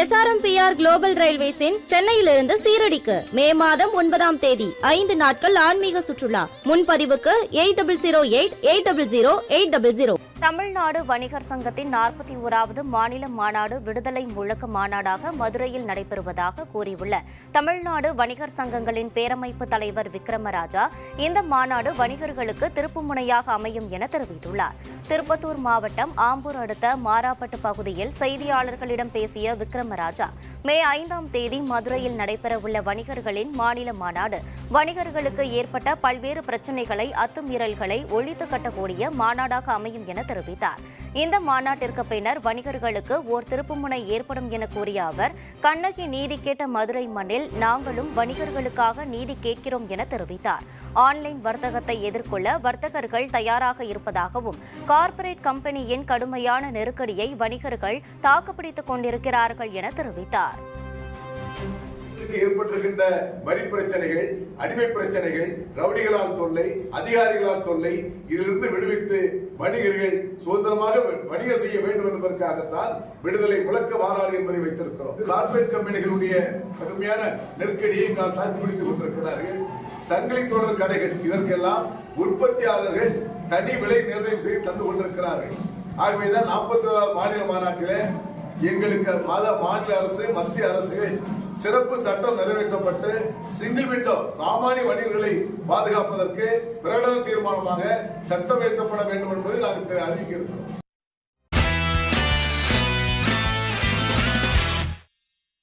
SRMPR global ரயில்வேஸின் சென்னையிலிருந்து சீரடிக்கு மே மாதம் 9ஆம் தேதி 5 நாட்கள் ஆன்மீக சுற்றுலா. முன்பதிவுக்கு 8008000800. தமிழ்நாடு வணிகர் சங்கத்தின் 41வது மாநில மாநாடு விடுதலை முழக்க மாநாடாக மதுரையில் நடைபெறுவதாக கூறியுள்ள தமிழ்நாடு வணிகர் சங்கங்களின் பேரமைப்பு தலைவர் விக்ரமராஜா, இந்த மாநாடு வணிகர்களுக்கு திருப்புமுனையாக அமையும் என தெரிவித்துள்ளார். திருப்பத்தூர் மாவட்டம் ஆம்பூர் அடுத்த மாராப்பட்டு பகுதியில் செய்தியாளர்களிடம் பேசிய விக்ரமராஜா, மே 5ஆம் தேதி மதுரையில் நடைபெறவுள்ள வணிகர்களின் மாநில மாநாடு வணிகர்களுக்கு ஏற்பட்ட பல்வேறு பிரச்சினைகளை, அத்துமீறல்களை ஒழித்து கட்டக்கூடிய மாநாடாக அமையும் என தெரிவித்தார். இந்த மாநாட்டிற்கு பின்னர் வணிகர்களுக்கு ஓர் திருப்புமுனை ஏற்படும் என கூறிய அவர், கண்ணகி நீதி கேட்ட மதுரை மண்ணில் நாங்களும் வணிகர்களுக்காக நீதி கேட்கிறோம் என தெரிவித்தார். ஆன்லைன் வர்த்தகத்தை எதிர்கொள்ள வர்த்தகர்கள் தயாராக இருப்பதாகவும், கார்ப்பரேட் கம்பெனியின் கடுமையான நெருக்கடியை வணிகர்கள் தாக்குப்பிடித்துக் கொண்டிருக்கிறார்கள் என தெரிவித்தார். ஏற்பட்டிருக்கின்ற வரி பிரச்சனைகள், அடிமை பிரச்சனைகள், ரவுடிகளால் தொல்லை, அதிகாரிகளால் தொல்லை, இதிலிருந்து விடுவித்து வணிகர்கள் சுதந்திரமாக வணிகம் செய்ய வேண்டும் என்பதற்காகத்தான் விடுதலை முழக்க மாநாடு என்பதை வைத்திருக்கிறோம். கார்ப்பரேட் கம்பெனிகளுடைய கடுமையான நெருக்கடியை நாம் தாக்குப்பிடித்துக் கொண்டிருக்கிறார்கள். சங்கிலி தொடர் கடைகள், இதற்கெல்லாம் உற்பத்தியாளர்கள் தனி விலை நிர்ணயம் செய்து தந்து கொண்டிருக்கிறார்கள். ஆகவேதான் 41வது மாநில மாநாட்டிலே எங்களுக்கு மாநில அரசு, மத்திய அரசுகள் சிறப்பு சட்டம் நிறைவேற்றப்பட்டு சிங்கிள் விண்டோ சாமானிய வணிகர்களை பாதுகாப்பதற்கு பிரகடன தீர்மானமாக சட்டம் இயற்றப்பட வேண்டும் என்பதை நாங்கள் அறிவிக்கிறோம்.